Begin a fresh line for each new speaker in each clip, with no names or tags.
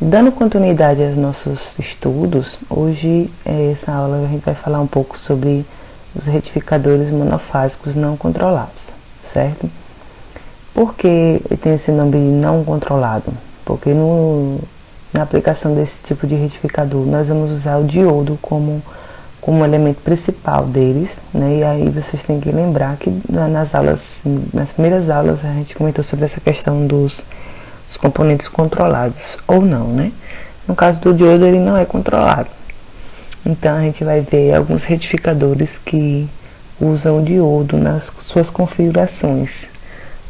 Dando continuidade aos nossos estudos, hoje, essa aula, a gente vai falar um pouco sobre os retificadores monofásicos não controlados, certo? Por que tem esse nome não controlado? Porque na aplicação desse tipo de retificador, nós vamos usar o diodo como elemento principal deles, né? E aí vocês têm que lembrar que nas primeiras aulas, a gente comentou sobre essa questão dos componentes controlados ou não, né? No caso do diodo, ele não é controlado. Então a gente vai ver alguns retificadores que usam o diodo nas suas configurações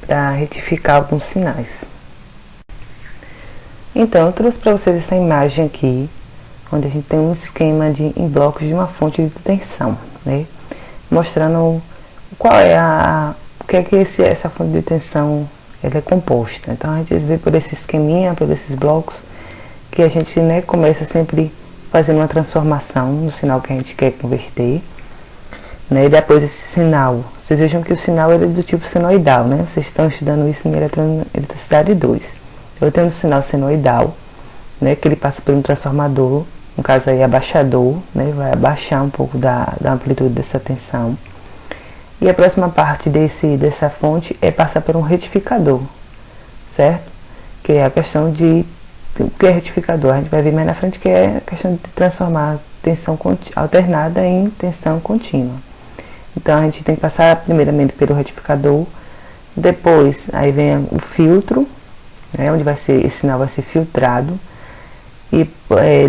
para retificar alguns sinais. Então eu trouxe para vocês essa imagem aqui, onde a gente tem um esquema em blocos de uma fonte de tensão, né? Mostrando qual é o que é que essa fonte de tensão ela é composta. Então a gente vê por esse esqueminha, por esses blocos, que a gente, né, começa sempre fazendo uma transformação no sinal que a gente quer converter, né? E depois esse sinal, vocês vejam que o sinal ele é do tipo senoidal, né? Vocês estão estudando isso em eletricidade 2. Eu tenho um sinal senoidal, né, que ele passa por um transformador, no caso aí abaixador, né, vai abaixar um pouco da amplitude dessa tensão. E a próxima parte dessa fonte é passar por um retificador, certo? Que é a questão de o que é retificador. A gente vai ver mais na frente que é a questão de transformar tensão alternada em tensão contínua. Então a gente tem que passar primeiramente pelo retificador, depois aí vem o filtro, né, onde esse sinal vai ser filtrado, e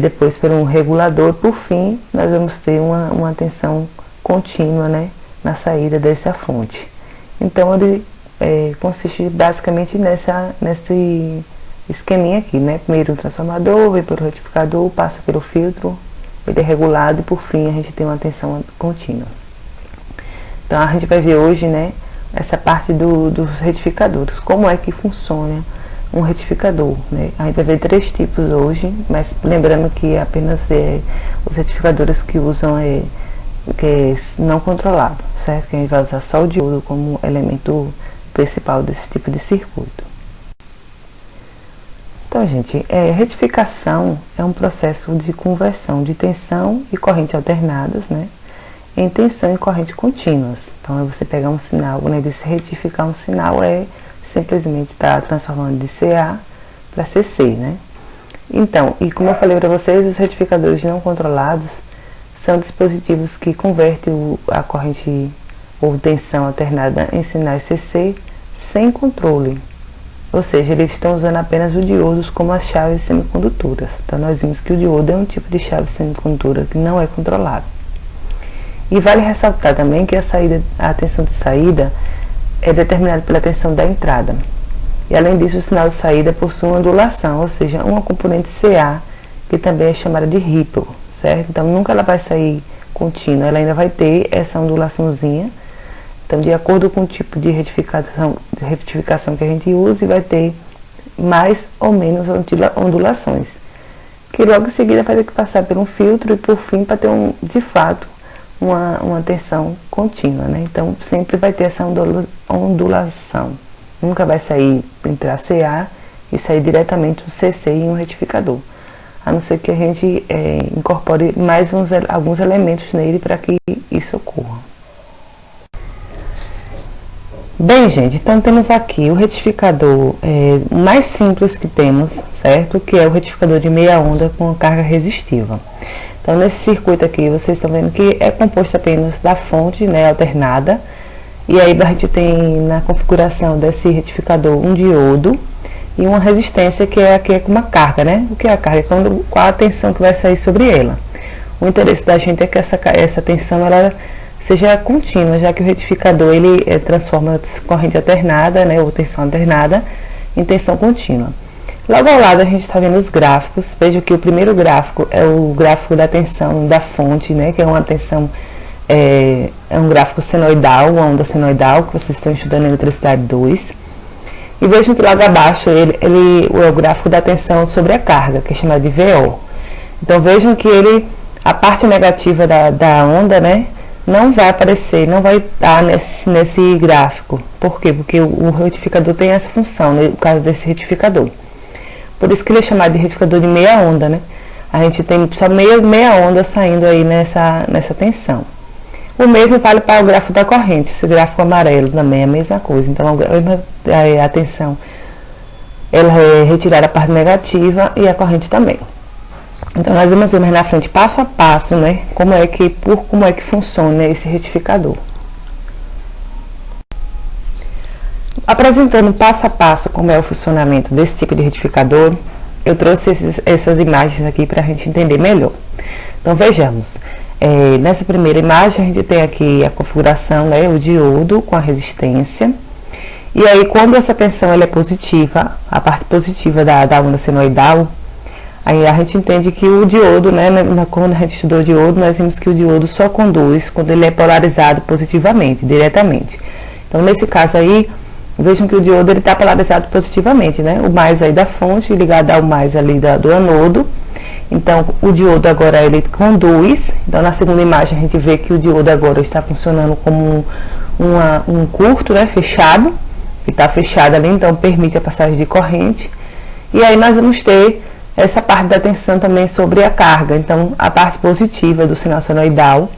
depois por um regulador. Por fim, nós vamos ter uma tensão contínua, né, na saída dessa fonte. Então ele consiste basicamente nesse esqueminha aqui, né? Primeiro o transformador, vem pelo retificador, passa pelo filtro, ele é regulado e por fim a gente tem uma tensão contínua. Então a gente vai ver hoje, né, essa parte dos retificadores, como é que funciona um retificador, né? A gente vai ver 3 tipos hoje, mas lembrando que apenas os retificadores que usam que é não controlado, certo? Que a gente vai usar só o diodo como elemento principal desse tipo de circuito. Então, gente, retificação é um processo de conversão de tensão e corrente alternadas, né, em tensão e corrente contínuas. Então, é você pegar um sinal, né, de se retificar um sinal simplesmente estar transformando de CA para CC, né? Então, e como eu falei para vocês, os retificadores não controlados são dispositivos que convertem a corrente ou tensão alternada em sinais CC sem controle. Ou seja, eles estão usando apenas o diodo como as chaves semicondutoras. Então nós vimos que o diodo é um tipo de chave semicondutora que não é controlado. E vale ressaltar também que a tensão de saída é determinada pela tensão da entrada. E além disso, o sinal de saída possui uma ondulação, ou seja, uma componente CA, que também é chamada de ripple, certo? Então nunca ela vai sair contínua, ela ainda vai ter essa ondulaçãozinha. Então, de acordo com o tipo de retificação que a gente usa, vai ter mais ou menos ondulações, que logo em seguida vai ter que passar por um filtro e por fim para ter de fato uma tensão contínua, né? Então sempre vai ter essa ondulação, nunca vai sair entre a CA e sair diretamente um CC em um retificador, a não ser que a gente incorpore mais alguns elementos nele para que isso ocorra. Bem, gente, então temos aqui o retificador mais simples que temos, certo? Que é o retificador de meia onda com carga resistiva. Então, nesse circuito aqui, vocês estão vendo que é composto apenas da fonte, né, alternada. E aí a gente tem na configuração desse retificador um diodo e uma resistência que é aqui com uma carga, né? O que é a carga? Qual a tensão que vai sair sobre ela. O interesse da gente é que essa tensão ela seja contínua, já que o retificador ele transforma corrente alternada, né, ou tensão alternada, em tensão contínua. Logo ao lado a gente está vendo os gráficos. Veja que o primeiro gráfico é o gráfico da tensão da fonte, né, que é uma tensão, é um gráfico senoidal, uma onda senoidal, que vocês estão estudando em eletricidade 2. E vejam que logo abaixo ele é o gráfico da tensão sobre a carga, que é chamado de VO. Então vejam que a parte negativa da onda, né, não vai aparecer, não vai estar nesse gráfico. Por quê? Porque o retificador tem essa função, no caso desse retificador. Por isso que ele é chamado de retificador de meia onda, né? A gente tem só meia onda saindo aí nessa tensão. O mesmo vale para o gráfico da corrente, esse gráfico amarelo também é a mesma coisa. Então a tensão ela é retirada a parte negativa e a corrente também. Então nós vamos ver mais na frente, passo a passo, né? Como é que funciona esse retificador. Apresentando passo a passo como é o funcionamento desse tipo de retificador, eu trouxe essas imagens aqui para a gente entender melhor. Então vejamos, nessa primeira imagem a gente tem aqui a configuração, né, o diodo com a resistência. E aí quando essa tensão ela é positiva, a parte positiva da onda senoidal, aí a gente entende que o diodo, né, quando a gente estudou o diodo, nós vimos que o diodo só conduz quando ele é polarizado positivamente, diretamente. Então nesse caso aí, vejam que o diodo está polarizado positivamente, né? O mais aí da fonte ligado ao mais ali do anodo. Então, o diodo agora ele conduz. Então, na segunda imagem a gente vê que o diodo agora está funcionando como um curto, né? Fechado. Que está fechado ali, então permite a passagem de corrente. E aí nós vamos ter essa parte da tensão também sobre a carga. Então, a parte positiva do sinal senoidal,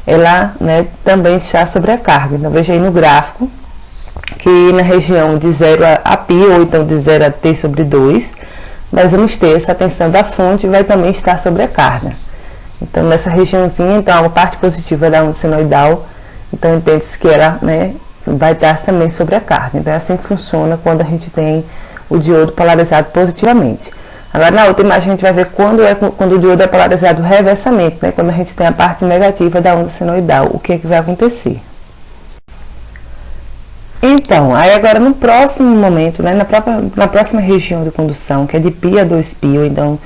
ela, né, também está sobre a carga. Então, veja aí no gráfico que na região de 0 a π, ou então de 0 a t sobre 2, nós vamos ter essa tensão da fonte vai também estar sobre a carga. Então, nessa regiãozinha, então, a parte positiva da onda senoidal, então, entende-se que ela, né, vai estar também sobre a carga. Então, é assim que funciona quando a gente tem o diodo polarizado positivamente. Agora, na outra imagem, a gente vai ver quando o diodo é polarizado reversamente, né, quando a gente tem a parte negativa da onda senoidal, o que é que vai acontecer. Então, aí agora no próximo momento, né, na próxima região de condução, que é de π a 2π, ou então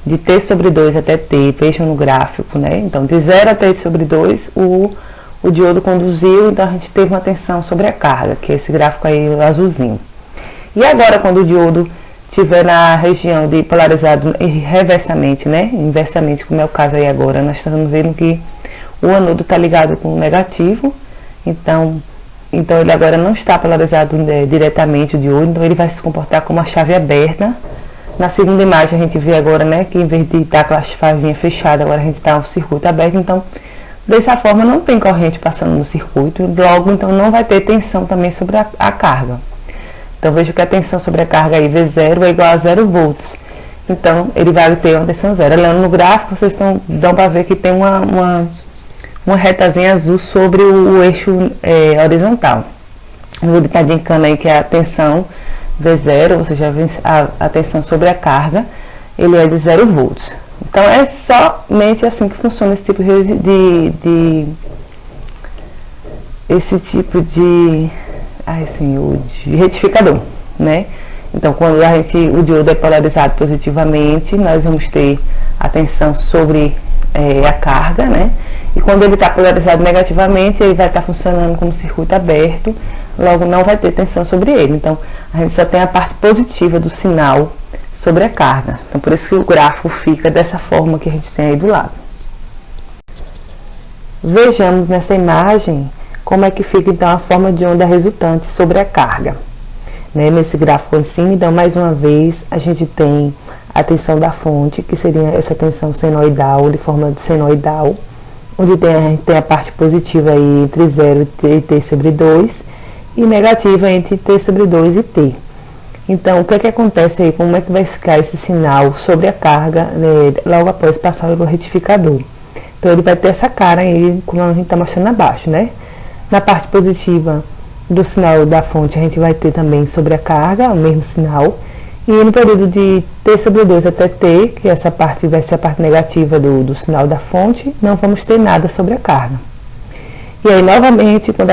de t sobre 2 até t, vejam no gráfico, né? Então, de 0 a t sobre 2, o diodo conduziu, então a gente teve uma tensão sobre a carga, que é esse gráfico aí azulzinho. E agora, quando o diodo estiver na região de polarizado reversamente, né, inversamente, como é o caso aí agora, nós estamos vendo que o anodo está ligado com o negativo, então ele agora não está polarizado diretamente o diodo, então ele vai se comportar como uma chave aberta. Na segunda imagem a gente vê agora, né, que em vez de estar com a chavinha fechada, agora a gente está com o circuito aberto, então dessa forma não tem corrente passando no circuito, logo então não vai ter tensão também sobre a carga. Então veja que a tensão sobre a carga aí V0 é igual a 0 volts. Então ele vai ter uma tensão zero. Olhando no gráfico, vocês dão para ver que tem uma retazinha azul sobre o eixo horizontal. Ele está indicando aí que a tensão V0, ou seja, a tensão sobre a carga, ele é de 0 volts. Então é somente assim que funciona esse tipo de retificador, né? Então quando o diodo é polarizado positivamente, nós vamos ter a tensão sobre a carga, né? E quando ele está polarizado negativamente, ele vai estar funcionando como circuito aberto, logo não vai ter tensão sobre ele. Então, a gente só tem a parte positiva do sinal sobre a carga. Então, por isso que o gráfico fica dessa forma que a gente tem aí do lado. Vejamos nessa imagem como é que fica, então, a forma de onda resultante sobre a carga. Né? Nesse gráfico em cima, então, mais uma vez, a gente tem a tensão da fonte, que seria essa tensão senoidal, de forma de senoidal, onde a gente tem a parte positiva aí entre 0 e t sobre 2 e negativa entre t sobre 2 e t. Então, o que é que acontece aí? Como é que vai ficar esse sinal sobre a carga, né, logo após passar pelo retificador? Então, ele vai ter essa cara aí, como a gente está mostrando abaixo, né? Na parte positiva do sinal da fonte, a gente vai ter também sobre a carga, o mesmo sinal. E no período de t sobre 2 até t, que essa parte vai ser a parte negativa do sinal da fonte, não vamos ter nada sobre a carga. E aí, novamente, quando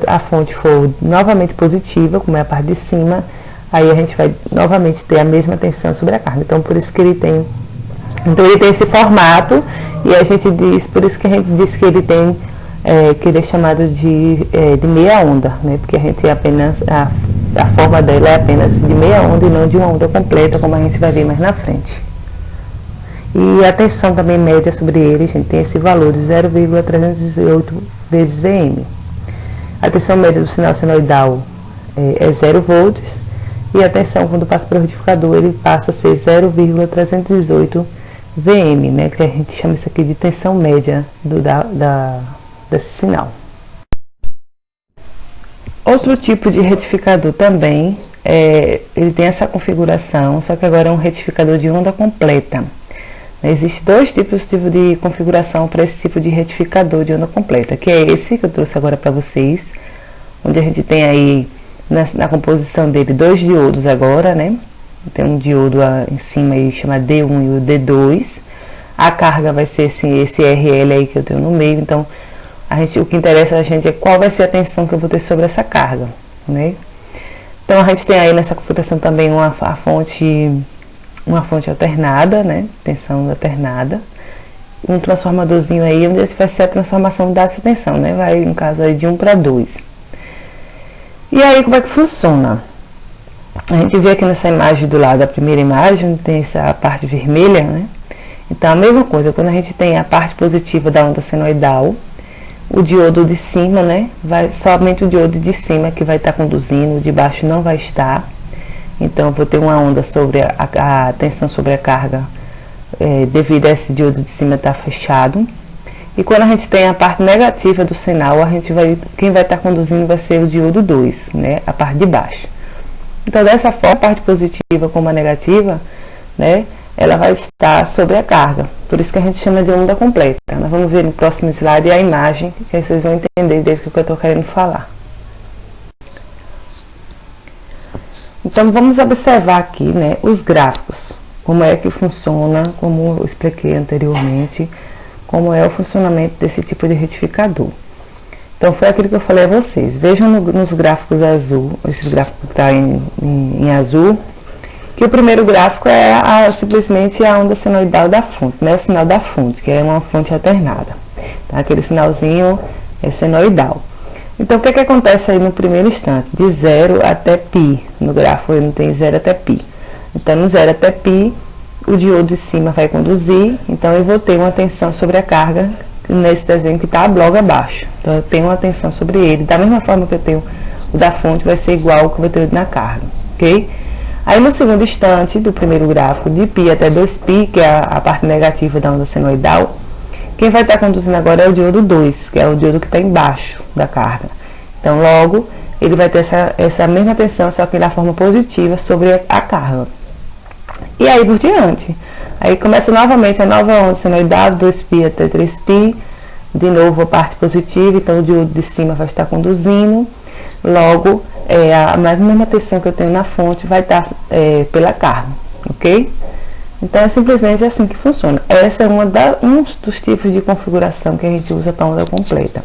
a fonte for novamente positiva, como é a parte de cima, aí a gente vai novamente ter a mesma tensão sobre a carga. Então, por isso que ele tem esse formato, e a gente diz, por isso que a gente diz que ele tem, que ele é chamado de meia onda, né? Porque a gente apenas, a forma dela é apenas de meia onda e não de uma onda completa, como a gente vai ver mais na frente. E a tensão também média sobre ele, a gente tem esse valor de 0,308 vezes Vm. A tensão média do sinal senoidal é 0 volts, E a tensão, quando passa pelo retificador, ele passa a ser 0,318 Vm, né? Que a gente chama isso aqui de tensão média desse sinal. Outro tipo de retificador também, ele tem essa configuração, só que agora é um retificador de onda completa. Existem dois tipos de configuração para esse tipo de retificador de onda completa, que é esse que eu trouxe agora para vocês, onde a gente tem aí na composição dele dois diodos agora, né? Tem um diodo em cima aí chamado D1 e o D2. A carga vai ser esse RL aí que eu tenho no meio, então o que interessa a gente é qual vai ser a tensão que eu vou ter sobre essa carga, né? Então a gente tem aí nessa configuração também uma fonte alternada, né? Tensão alternada. Um transformadorzinho aí, onde esse vai ser a transformação dessa tensão, né? Vai, no caso aí, de 1 para 2. E aí, como é que funciona? A gente vê aqui nessa imagem do lado, a primeira imagem, onde tem essa parte vermelha, né? Então, a mesma coisa, quando a gente tem a parte positiva da onda senoidal, o diodo de cima, né? Somente o diodo de cima que vai estar conduzindo, o de baixo não vai estar. Então, eu vou ter uma onda sobre a tensão sobre a carga, devido a esse diodo de cima estar fechado. E quando a gente tem a parte negativa do sinal, quem vai estar conduzindo vai ser o diodo 2, né? A parte de baixo. Então, dessa forma, a parte positiva como a negativa, né? Ela vai estar sobre a carga. Por isso que a gente chama de onda completa. Nós vamos ver no próximo slide a imagem, que aí vocês vão entender desde o que eu estou querendo falar. Então, vamos observar aqui, né, os gráficos. Como é que funciona, como eu expliquei anteriormente, como é o funcionamento desse tipo de retificador. Então, foi aquilo que eu falei a vocês. Vejam nos gráficos azul, esses gráficos que estão em azul, que o primeiro gráfico é simplesmente a onda senoidal da fonte, né? O sinal da fonte, que é uma fonte alternada. Tá? Aquele sinalzinho é senoidal. Então, o que acontece aí no primeiro instante? De 0 até π. No gráfico ele não tem 0 até π. Então, no 0 até π, o diodo de cima vai conduzir. Então, eu vou ter uma tensão sobre a carga, nesse desenho que está logo abaixo. Então, eu tenho uma tensão sobre ele. Da mesma forma que eu tenho o da fonte, vai ser igual ao que eu vou ter na carga. Ok? Aí, no segundo instante do primeiro gráfico, de π até 2π, que é a parte negativa da onda senoidal, quem vai estar conduzindo agora é o diodo 2, que é o diodo que está embaixo da carga. Então, logo, ele vai ter essa mesma tensão, só que da forma positiva, sobre a carga. E aí, por diante. Aí, começa novamente a nova onda senoidal, 2π até 3π. De novo, a parte positiva, então o diodo de cima vai estar conduzindo. Logo, a mesma tensão que eu tenho na fonte vai estar pela carga, ok? Então, é simplesmente assim que funciona. Essa é um dos tipos de configuração que a gente usa para onda completa.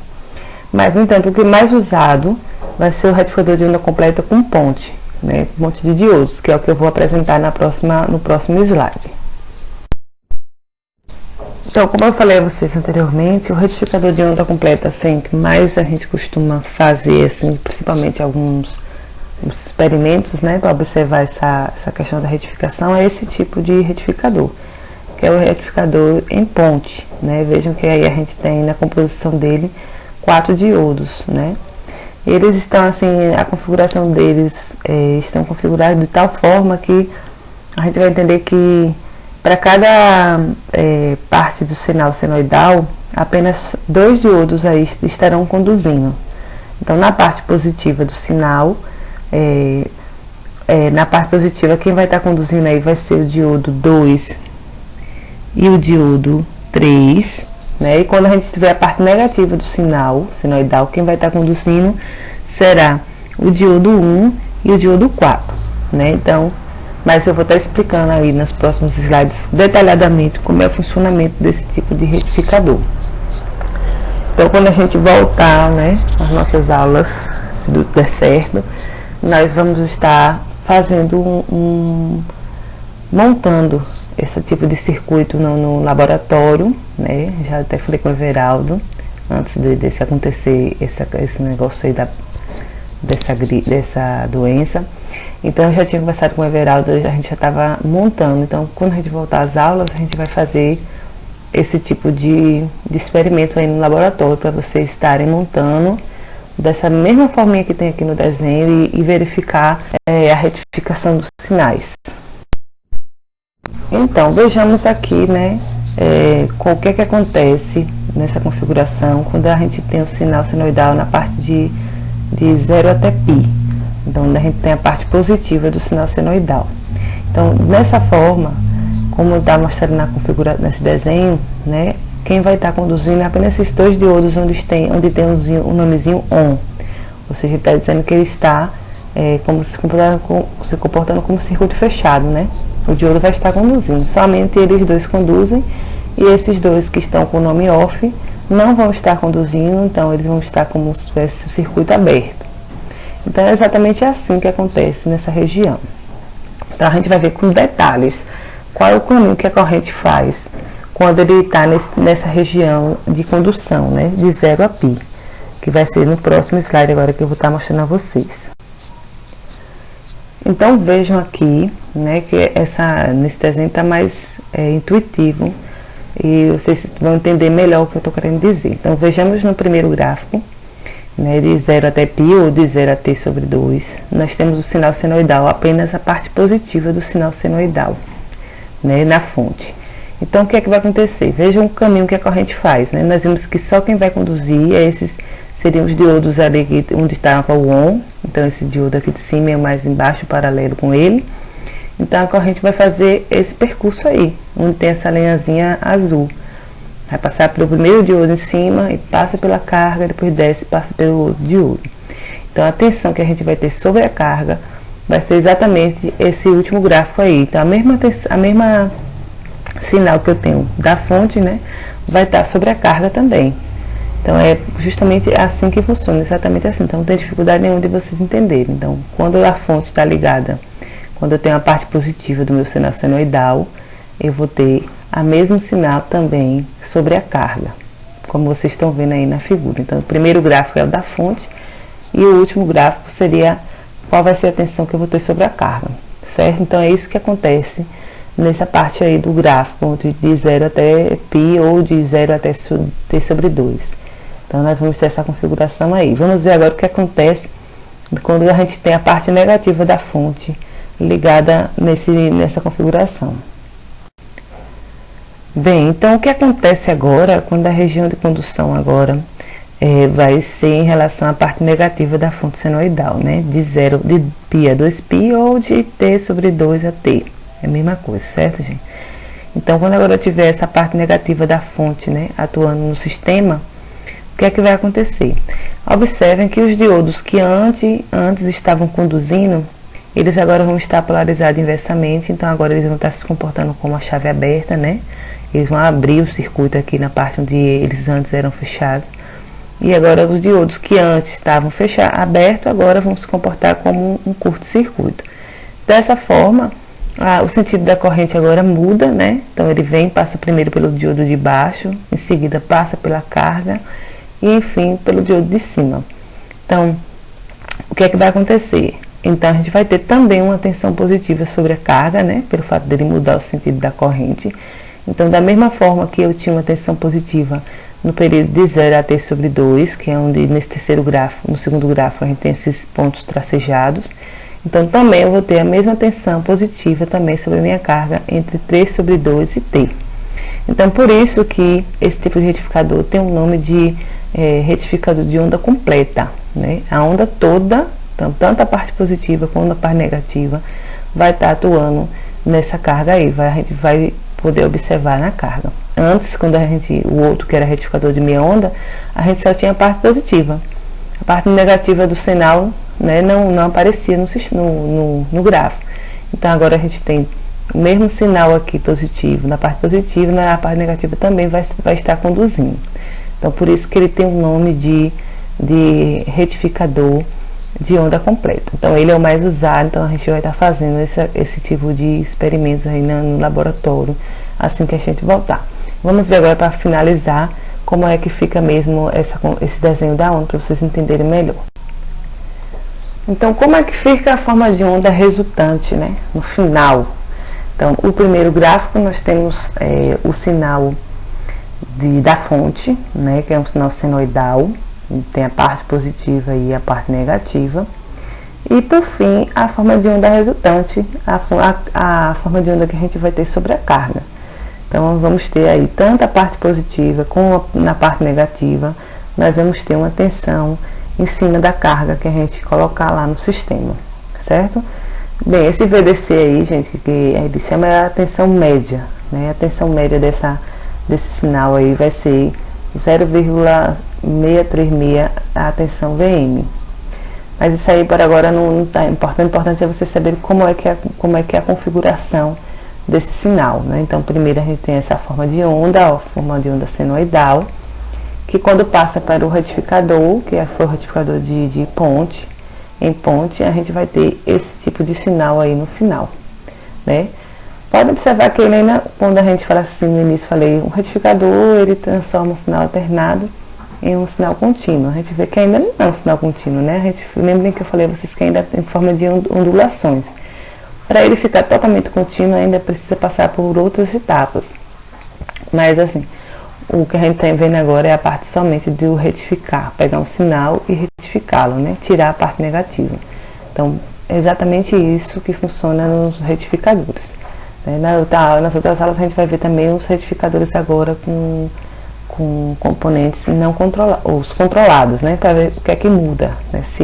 Mas, no entanto, o que é mais usado vai ser o retificador de onda completa com ponte, né? Ponte de diodos, que é o que eu vou apresentar no próximo slide. Então, como eu falei a vocês anteriormente, o retificador de onda completa, assim, que mais a gente costuma fazer, assim, principalmente alguns experimentos, né, para observar essa questão da retificação, é esse tipo de retificador, que é o retificador em ponte, né? Vejam que aí a gente tem na composição dele 4 diodos, né? Eles estão, assim, a configuração deles estão configurados de tal forma que a gente vai entender que para cada parte do sinal senoidal, apenas 2 diodos aí estarão conduzindo. Então, na parte positiva do sinal, na parte positiva, quem vai estar conduzindo aí vai ser o diodo 2 e o diodo 3, né? E quando a gente tiver a parte negativa do sinal senoidal, quem vai estar conduzindo será o diodo 1 e o diodo 4, né? Então, mas eu vou estar explicando aí nos próximos slides detalhadamente como é o funcionamento desse tipo de retificador. Então, quando a gente voltar, né, às nossas aulas, se tudo der certo, nós vamos estar fazendo montando esse tipo de circuito no laboratório, né? Já até falei com o Everaldo antes desse acontecer esse negócio aí dessa doença. Então, eu já tinha conversado com o Everaldo, a gente já estava montando. Então, quando a gente voltar às aulas, a gente vai fazer esse tipo de experimento aí no laboratório, para vocês estarem montando, dessa mesma forminha que tem aqui no desenho e verificar a retificação dos sinais. Então, vejamos aqui, né, o que é que acontece nessa configuração quando a gente tem o sinal senoidal na parte de 0 até π. Então, a gente tem a parte positiva do sinal senoidal. Então, dessa forma, como está mostrado nesse desenho, né, quem vai estar conduzindo é apenas esses dois diodos onde tem o nomezinho ON. Ou seja, está dizendo que ele está se comportando como circuito fechado, né? O diodo vai estar conduzindo, somente eles dois conduzem, e esses dois que estão com o nome OFF não vão estar conduzindo, então eles vão estar como se fosse o circuito aberto. Então é exatamente assim que acontece nessa região. Então a gente vai ver com detalhes qual é o caminho que a corrente faz quando ele está nessa região de condução, né, de 0 a π, que vai ser no próximo slide agora que eu vou estar mostrando a vocês. Então vejam aqui, né, que nesse desenho está mais intuitivo e vocês vão entender melhor o que eu estou querendo dizer. Então vejamos no primeiro gráfico, né, de 0 até π ou de 0 a t sobre 2, nós temos o sinal senoidal, apenas a parte positiva do sinal senoidal, né, na fonte. Então o que é que vai acontecer? Vejam o caminho que a corrente faz, né? Nós vimos que só quem vai conduzir seriam os diodos ali onde estava o ON. Então esse diodo aqui de cima é o mais embaixo, paralelo com ele. Então a corrente vai fazer esse percurso aí, onde tem essa linhazinha azul. Vai passar pelo primeiro diodo em cima e passa pela carga, depois desce e passa pelo outro diodo. Então a tensão que a gente vai ter sobre a carga vai ser exatamente esse último gráfico aí. Então a mesma sinal que eu tenho da fonte, né, vai estar sobre a carga também. Então é justamente assim que funciona, exatamente assim. Então não tem dificuldade nenhuma de vocês entenderem. Então quando a fonte está ligada, quando eu tenho a parte positiva do meu sinal senoidal, eu vou ter o mesmo sinal também sobre a carga, como vocês estão vendo aí na figura. Então o primeiro gráfico é o da fonte e o último gráfico seria qual vai ser a tensão que eu vou ter sobre a carga, certo? Então é isso que acontece nessa parte aí do gráfico, de 0 até π ou de 0 até t sobre 2. Então nós vamos ter essa configuração aí. Vamos ver agora o que acontece quando a gente tem a parte negativa da fonte ligada nessa configuração. Bem, então o que acontece agora quando a região de condução agora vai ser em relação à parte negativa da fonte senoidal, né? De π a 2π ou de t sobre 2 a t. É a mesma coisa, certo, gente? Então, quando agora eu tiver essa parte negativa da fonte, né, atuando no sistema, o que é que vai acontecer? Observem que os diodos que antes estavam conduzindo, eles agora vão estar polarizados inversamente, então agora eles vão estar se comportando como a chave aberta, né? Eles vão abrir o circuito aqui na parte onde eles antes eram fechados. E agora os diodos que antes estavam abertos, agora vão se comportar como um curto-circuito. Dessa forma, o sentido da corrente agora muda, né? Então ele passa primeiro pelo diodo de baixo, em seguida passa pela carga e enfim pelo diodo de cima. Então, o que é que vai acontecer? Então a gente vai ter também uma tensão positiva sobre a carga, né? Pelo fato dele mudar o sentido da corrente. Então, da mesma forma que eu tinha uma tensão positiva no período de 0 a t sobre 2, que é onde nesse terceiro gráfico, no segundo gráfico a gente tem esses pontos tracejados. Então, também eu vou ter a mesma tensão positiva também sobre a minha carga entre 3 sobre 2 e t. Então, por isso que esse tipo de retificador tem o nome de retificador de onda completa, né? A onda toda, então, tanto a parte positiva quanto a parte negativa, vai estar atuando nessa carga aí. A gente vai poder observar na carga. Antes, quando o outro que era retificador de meia onda, a gente só tinha a parte positiva. A parte negativa do sinal, né, não aparecia no gráfico. Então agora a gente tem o mesmo sinal aqui positivo na parte positiva, na parte negativa também vai estar conduzindo. Então por isso que ele tem o nome de retificador de onda completa. Então ele é o mais usado, então a gente vai estar fazendo esse tipo de experimentos aí no laboratório, assim que a gente voltar. Vamos ver agora para finalizar como é que fica mesmo esse desenho da onda, para vocês entenderem melhor. Então, como é que fica a forma de onda resultante, né, no final? Então, o primeiro gráfico nós temos o sinal da fonte, né, que é um sinal senoidal. Tem a parte positiva e a parte negativa. E por fim, a forma de onda resultante, a forma de onda que a gente vai ter sobre a carga. Então vamos ter aí tanto a parte positiva como na parte negativa, nós vamos ter uma tensão em cima da carga que a gente colocar lá no sistema, certo? Bem, esse VDC aí, gente, que ele chama a tensão média, né? A tensão média desse sinal aí vai ser 0,636 a tensão VM. Mas isso aí por agora não está importante. O importante é você saber como é que é a configuração desse sinal, né? Então primeiro a gente tem essa forma de onda, a forma de onda senoidal, que quando passa para o retificador, que foi o retificador de ponte, em ponte, a gente vai ter esse tipo de sinal aí no final, né? Pode observar que ele ainda, quando a gente fala assim no início, falei, o retificador, ele transforma um sinal alternado em um sinal contínuo. A gente vê que ainda não é um sinal contínuo, né? A gente, lembrem que eu falei a vocês que ainda tem forma de ondulações. Para ele ficar totalmente contínuo, ainda precisa passar por outras etapas. Mas assim, o que a gente está vendo agora é a parte somente do retificar, pegar um sinal e retificá-lo, né? Tirar a parte negativa. Então, é exatamente isso que funciona nos retificadores. Nas outras aulas a gente vai ver também os retificadores agora com componentes não os controlados, né? Para ver o que é que muda, né? Se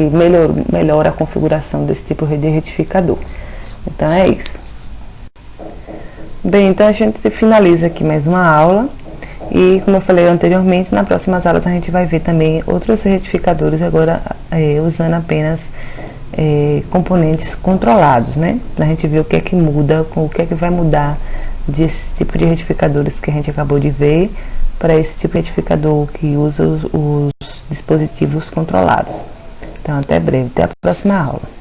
melhora a configuração desse tipo de retificador. Então é isso. Bem, então a gente finaliza aqui mais uma aula. E como eu falei anteriormente, nas próximas aulas a gente vai ver também outros retificadores, agora usando apenas componentes controlados, né? Pra gente ver o que é que muda, o que é que vai mudar desse tipo de retificadores que a gente acabou de ver para esse tipo de retificador que usa os dispositivos controlados. Então até breve, até a próxima aula.